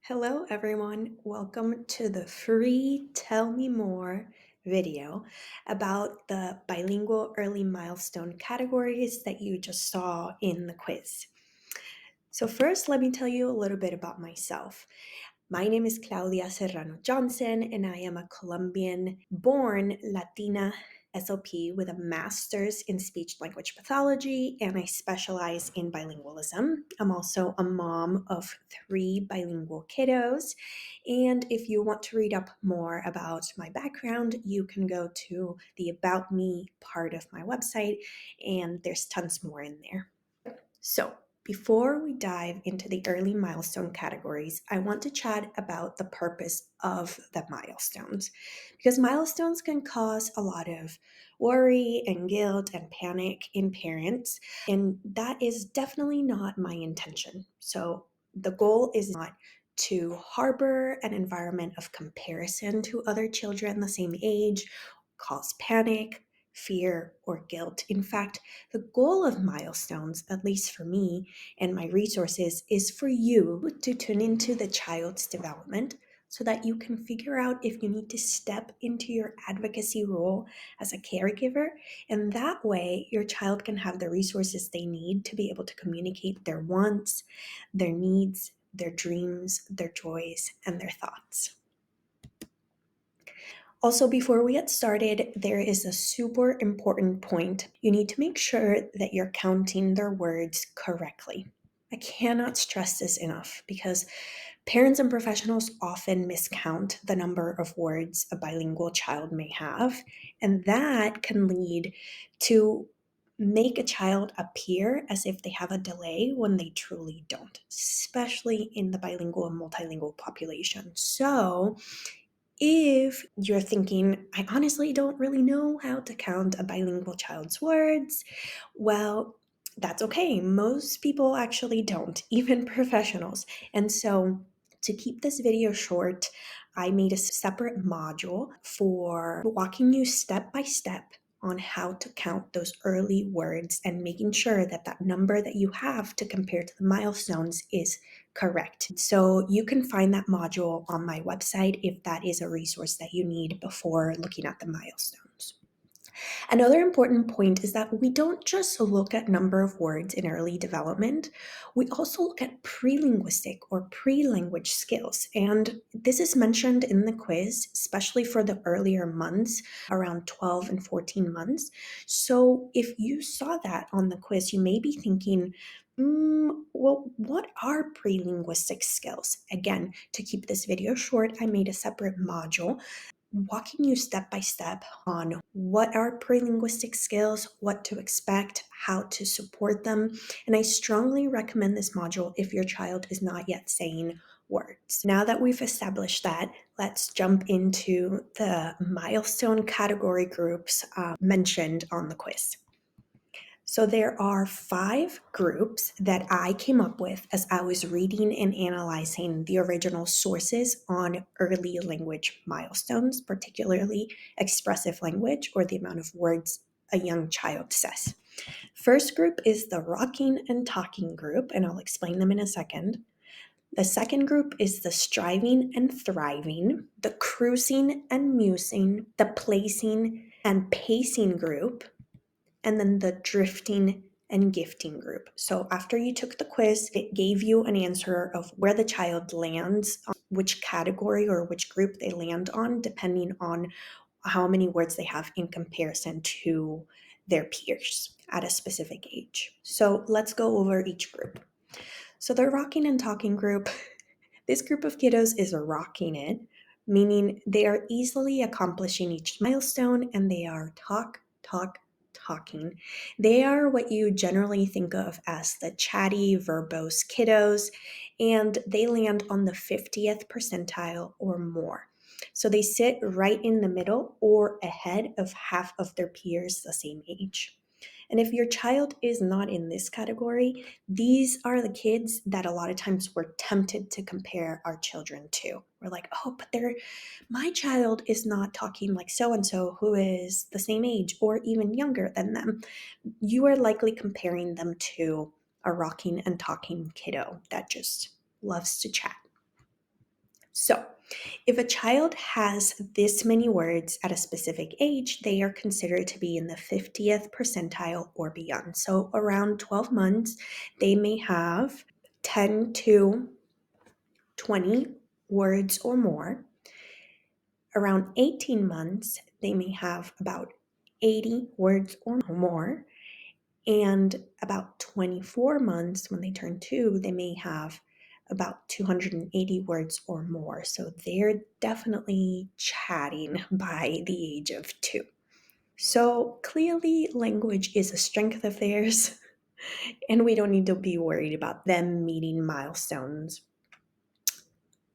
Hello everyone, welcome to the free Tell Me More video about the bilingual early milestone categories that you just saw in the quiz. So first, let me tell you a little bit about myself. My name is Claudia Serrano Johnson, and I am a Colombian born Latina SLP with a master's in speech language pathology, and I specialize in bilingualism. I'm also a mom of 3 bilingual kiddos. And if you want to read up more about my background, you can go to the About Me part of my website, and there's tons more in there. So, before we dive into the early milestone categories, I want to chat about the purpose of the milestones because milestones can cause a lot of worry and guilt and panic in parents, and that is definitely not my intention. So, the goal is not to harbor an environment of comparison to other children the same age, cause panic, fear, or guilt. In fact, the goal of milestones, at least for me and my resources, is for you to tune into the child's development so that you can figure out if you need to step into your advocacy role as a caregiver. And that way, your child can have the resources they need to be able to communicate their wants, their needs, their dreams, their joys, and their thoughts. Also, before we get started, there is a super important point. You need to make sure that you're counting their words correctly. I cannot stress this enough because parents and professionals often miscount the number of words a bilingual child may have, and that can lead to make a child appear as if they have a delay when they truly don't, especially in the bilingual and multilingual population. So, if you're thinking, I honestly don't really know how to count a bilingual child's words, well, that's okay. Most people actually don't, even professionals. And so, to keep this video short, I made a separate module for walking you step by step on how to count those early words and making sure that that number that you have to compare to the milestones is correct. So you can find that module on my website if that is a resource that you need before looking at the milestones. Another important point is that we don't just look at number of words in early development, we also look at pre-linguistic or pre-language skills. And this is mentioned in the quiz, especially for the earlier months, around 12 and 14 months. So if you saw that on the quiz, you may be thinking, well, what are pre-linguistic skills? Again, to keep this video short, I made a separate module walking you step by step on what are pre-linguistic skills, what to expect, how to support them. And I strongly recommend this module if your child is not yet saying words. Now that we've established that, let's jump into the milestone category groups mentioned on the quiz. So there are 5 groups that I came up with as I was reading and analyzing the original sources on early language milestones, particularly expressive language or the amount of words a young child says. First group is the rocking and talking group, and I'll explain them in a second. The second group is the striving and thriving, the cruising and musing, the placing and pacing group, and then the drifting and gifting group. So after you took the quiz, it gave you an answer of where the child lands, which category or which group they land on, depending on how many words they have in comparison to their peers at a specific age. So let's go over each group. So the rocking and talking group, this group of kiddos is rocking it, meaning they are easily accomplishing each milestone and they are talking. They are what you generally think of as the chatty, verbose kiddos, and they land on the 50th percentile or more. So they sit right in the middle or ahead of half of their peers the same age. And if your child is not in this category, these are the kids that a lot of times we're tempted to compare our children to. We're like, oh, but my child is not talking like so-and-so who is the same age or even younger than them. You are likely comparing them to a rocking and talking kiddo that just loves to chat. So, if a child has this many words at a specific age, they are considered to be in the 50th percentile or beyond. So, around 12 months, they may have 10 to 20 words or more. Around 18 months, they may have about 80 words or more. And about 24 months, when they turn 2, they may have about 280 words or more. So they're definitely chatting by the age of 2. So clearly, language is a strength of theirs, and we don't need to be worried about them meeting milestones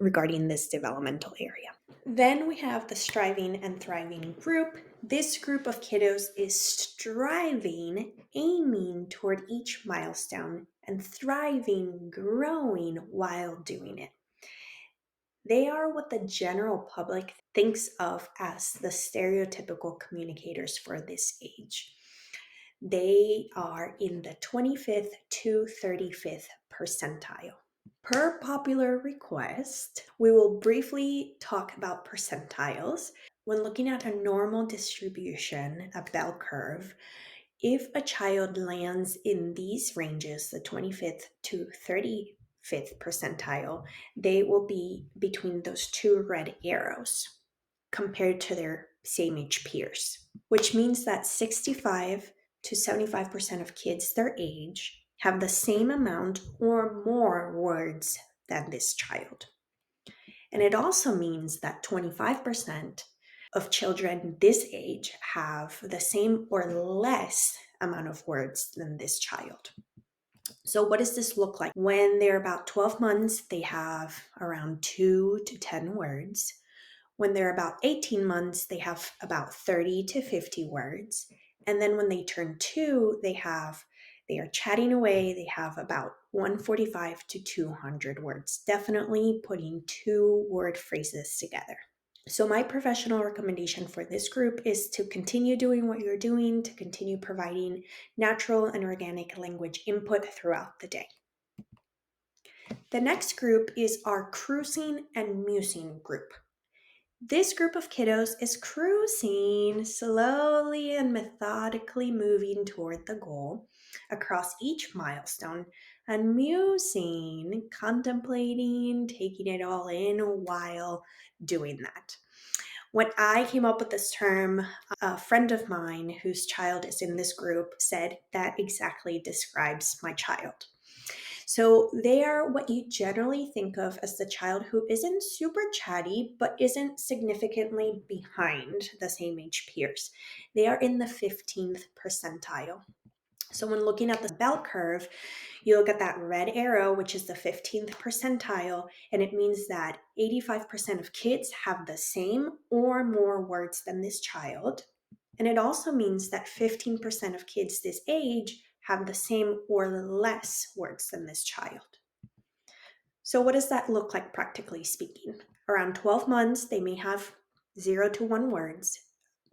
regarding this developmental area. Then we have the striving and thriving group. This group of kiddos is striving, aiming toward each milestone, and thriving, growing while doing it. They are what the general public thinks of as the stereotypical communicators for this age. They are in the 25th to 35th percentile. Per popular request, we will briefly talk about percentiles. When looking at a normal distribution, a bell curve, if a child lands in these ranges, the 25th to 35th percentile, they will be between those two red arrows compared to their same age peers, which means that 65 to 75% of kids their age have the same amount or more words than this child. And it also means that 25% of children this age have the same or less amount of words than this child. So, what does this look like? When they're about 12 months, they have around 2 to 10 words. When they're about 18 months, they have about 30 to 50 words. And then when they turn 2, they are chatting away. They have about 145 to 200 words, definitely putting 2-word phrases together. So my professional recommendation for this group is to continue doing what you're doing, to continue providing natural and organic language input throughout the day. The next group is our cruising and musing group. This group of kiddos is cruising, slowly and methodically moving toward the goal across each milestone, and musing, contemplating, taking it all in while doing that. When I came up with this term, a friend of mine whose child is in this group said that exactly describes my child. So they are what you generally think of as the child who isn't super chatty, but isn't significantly behind the same age peers. They are in the 15th percentile. So when looking at the bell curve, you look at that red arrow, which is the 15th percentile, and it means that 85% of kids have the same or more words than this child. And it also means that 15% of kids this age have the same or less words than this child. So what does that look like practically speaking? Around 12 months, they may have 0 to 1 words.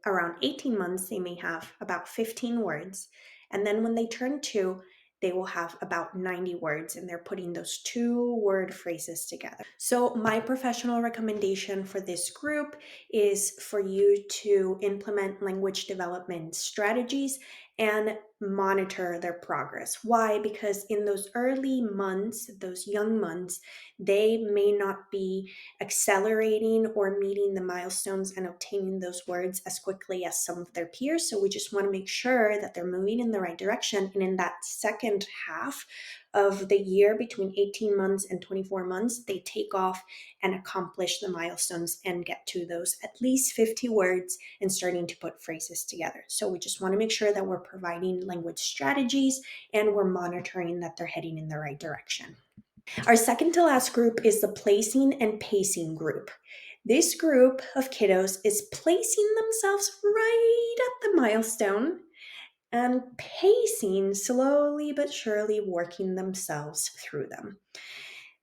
Around 18 months, they may have about 15 words. And then when they turn 2, they will have about 90 words, and they're putting those 2-word phrases together. So my professional recommendation for this group is for you to implement language development strategies and monitor their progress. Why? Because in those early months, those young months, they may not be accelerating or meeting the milestones and obtaining those words as quickly as some of their peers. So we just want to make sure that they're moving in the right direction. And in that second half of the year, between 18 months and 24 months, they take off and accomplish the milestones and get to those at least 50 words and starting to put phrases together. So we just want to make sure that we're providing language strategies and we're monitoring that they're heading in the right direction. Our second to last group is the placing and pacing group. This group of kiddos is placing themselves right at the milestone and pacing, slowly but surely working themselves through them.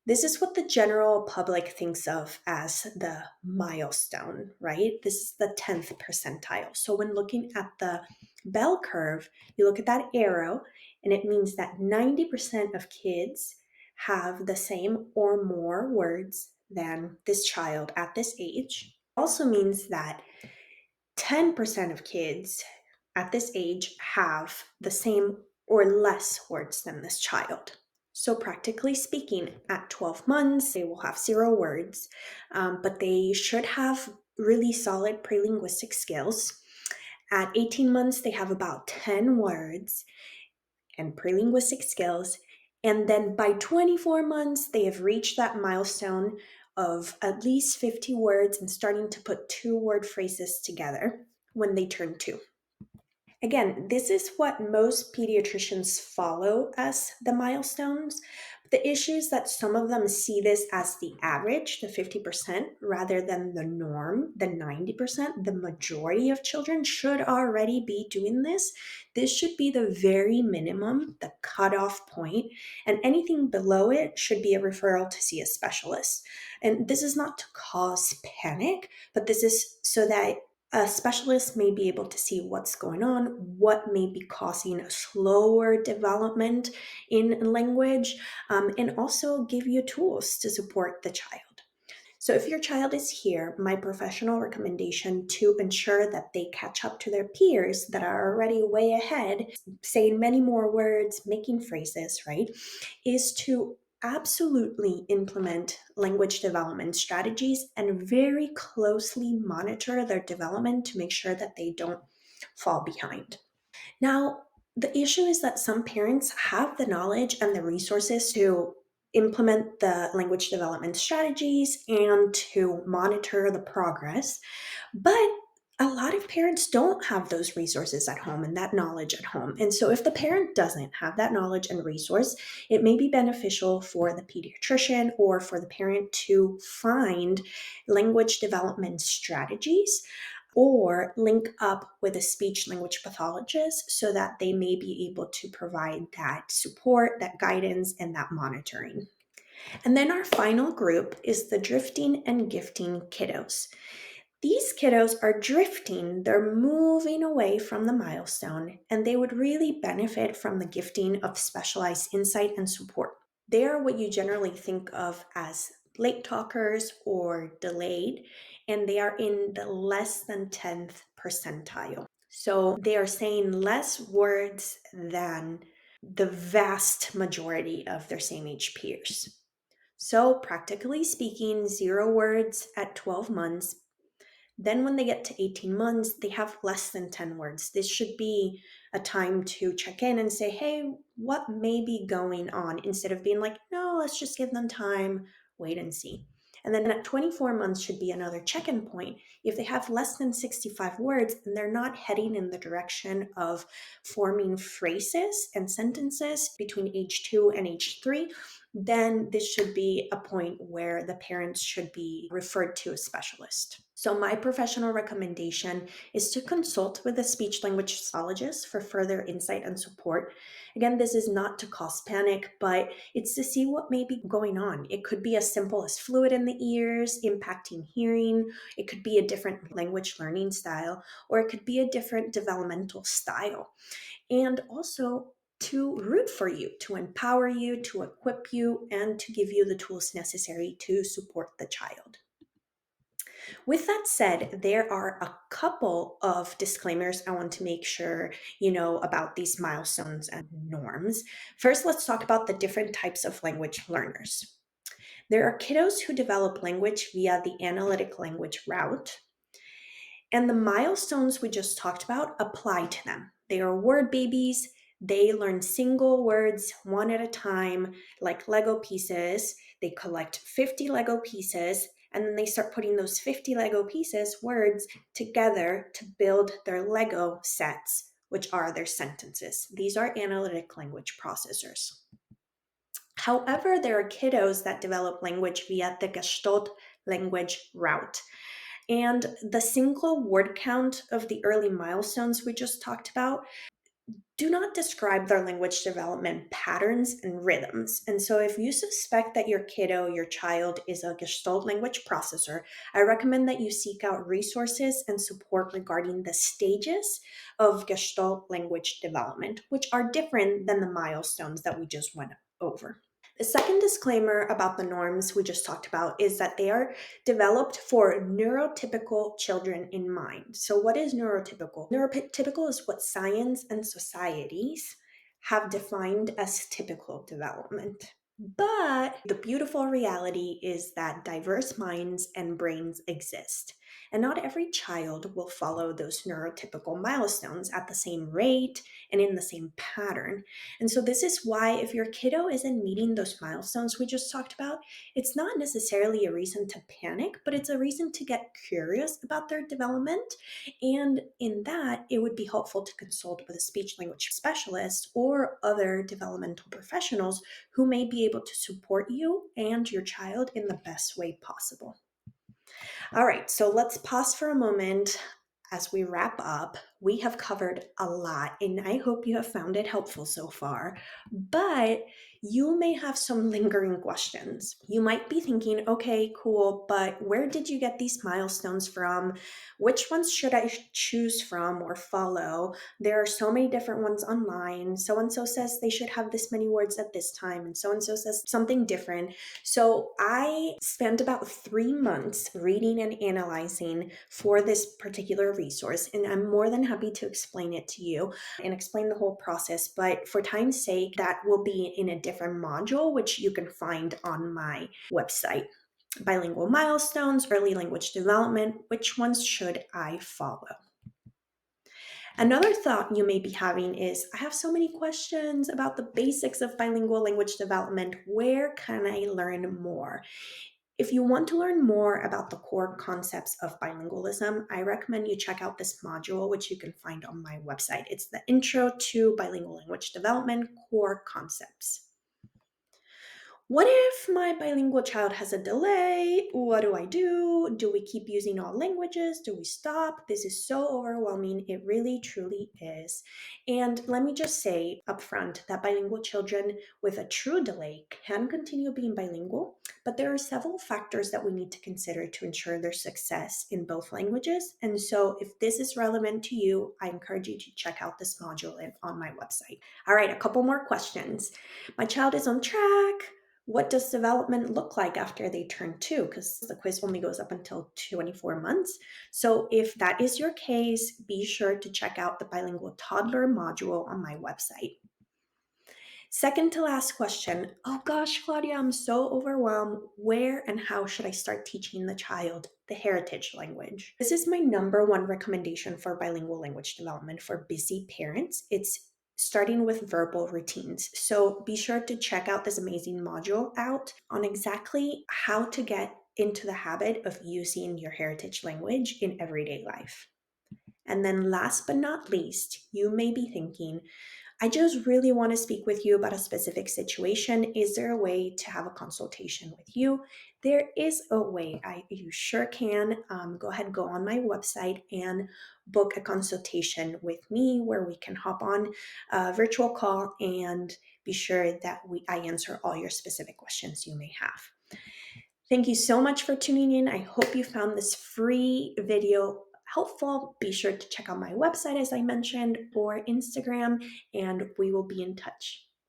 This is what the general public thinks of as the milestone, right? This is the 10th percentile. So when looking at the bell curve, you look at that arrow, and it means that 90% of kids have the same or more words than this child at this age. Also means that 10% of kids at this age have the same or less words than this child. So, practically speaking, at 12 months, they will have 0 words, but they should have really solid prelinguistic skills. At 18 months, they have about 10 words and prelinguistic skills. And then by 24 months, they have reached that milestone of at least 50 words and starting to put 2-word phrases together when they turn 2. Again, this is what most pediatricians follow as the milestones. The issue is that some of them see this as the average, the 50%, rather than the norm, the 90%. The majority of children should already be doing this. This should be the very minimum, the cutoff point, and anything below it should be a referral to see a specialist. And this is not to cause panic, but this is so that a specialist may be able to see what's going on, what may be causing a slower development in language, and also give you tools to support the child. So if your child is here, my professional recommendation to ensure that they catch up to their peers that are already way ahead, saying many more words, making phrases, right, is to absolutely implement language development strategies and very closely monitor their development to make sure that they don't fall behind. Now, the issue is that some parents have the knowledge and the resources to implement the language development strategies and to monitor the progress, but a lot of parents don't have those resources at home and that knowledge at home. And so, if the parent doesn't have that knowledge and resource, it may be beneficial for the pediatrician or for the parent to find language development strategies or link up with a speech language pathologist so that they may be able to provide that support, that guidance, and that monitoring. And then our final group is the drifting and gifting kiddos. These kiddos are drifting, they're moving away from the milestone, and they would really benefit from the gifting of specialized insight and support. They are what you generally think of as late talkers or delayed, and they are in the less than 10th percentile. So they are saying less words than the vast majority of their same age peers. So, practically speaking, 0 words at 12 months. Then, when they get to 18 months, they have less than 10 words. This should be a time to check in and say, hey, what may be going on? Instead of being like, no, let's just give them time, wait and see. And then at 24 months should be another check in point. If they have less than 65 words, then they're not heading in the direction of forming phrases and sentences between age 2 and age 3, then this should be a point where the parents should be referred to a specialist. So my professional recommendation is to consult with a speech language pathologist for further insight and support. Again, this is not to cause panic, but it's to see what may be going on. It could be as simple as fluid in the ears impacting hearing. It could be a different language learning style, or it could be a different developmental style. And also to root for you, to empower you, to equip you, and to give you the tools necessary to support the child. With that said, there are a couple of disclaimers I want to make sure you know about these milestones and norms. First, let's talk about the different types of language learners. There are kiddos who develop language via the analytic language route, and the milestones we just talked about apply to them. They are word babies. They learn single words one at a time, like Lego pieces. They collect 50 Lego pieces, and then they start putting those 50 Lego pieces, words, together to build their Lego sets, which are their sentences. These are analytic language processors. However, there are kiddos that develop language via the Gestalt language route. And the single word count of the early milestones we just talked about do not describe their language development patterns and rhythms. And so if you suspect that your kiddo, your child, is a Gestalt language processor, I recommend that you seek out resources and support regarding the stages of Gestalt language development, which are different than the milestones that we just went over. The second disclaimer about the norms we just talked about is that they are developed for neurotypical children in mind. So, what is neurotypical? Neurotypical is what science and societies have defined as typical development. But the beautiful reality is that diverse minds and brains exist. And not every child will follow those neurotypical milestones at the same rate and in the same pattern. And so, this is why if your kiddo isn't meeting those milestones we just talked about, it's not necessarily a reason to panic, but it's a reason to get curious about their development. And in that, it would be helpful to consult with a speech language specialist or other developmental professionals who may be able to support you and your child in the best way possible. All right, so let's pause for a moment as we wrap up. We have covered a lot, and I hope you have found it helpful so far. But you may have some lingering questions. You might be thinking, okay, cool, but where did you get these milestones from? Which ones should I choose from or follow? There are so many different ones online. So and so says they should have this many words at this time, and so says something different. So I spent about 3 months reading and analyzing for this particular resource, and I'm more than happy to explain it to you and explain the whole process. But for time's sake, that will be in a different module, which you can find on my website. Bilingual milestones, early language development, which ones should I follow? Another thought you may be having is, I have so many questions about the basics of bilingual language development. Where can I learn more? If you want to learn more about the core concepts of bilingualism, I recommend you check out this module, which you can find on my website. It's the Intro to Bilingual Language Development Core Concepts. What if my bilingual child has a delay? What do I do? Do we keep using all languages? Do we stop? This is so overwhelming. It really, truly is. And let me just say upfront that bilingual children with a true delay can continue being bilingual, but there are several factors that we need to consider to ensure their success in both languages. And so if this is relevant to you, I encourage you to check out this module on my website. All right, a couple more questions. My child is on track. What does development look like after they turn 2? Because the quiz only goes up until 24 months. So if that is your case, be sure to check out the bilingual toddler module on my website. Second to last question. Oh gosh, Claudia, I'm so overwhelmed. Where and how should I start teaching the child the heritage language? This is my number one recommendation for bilingual language development for busy parents. It's starting with verbal routines. So be sure to check out this amazing module out on exactly how to get into the habit of using your heritage language in everyday life. And then last but not least, you may be thinking, I just really want to speak with you about a specific situation. Is there a way to have a consultation with you? There is a way. You sure can. Go ahead, go on my website and book a consultation with me where we can hop on a virtual call and be sure that I answer all your specific questions you may have. Thank you so much for tuning in. I hope you found this free video helpful. Be sure to check out my website, as I mentioned, or Instagram, and we will be in touch.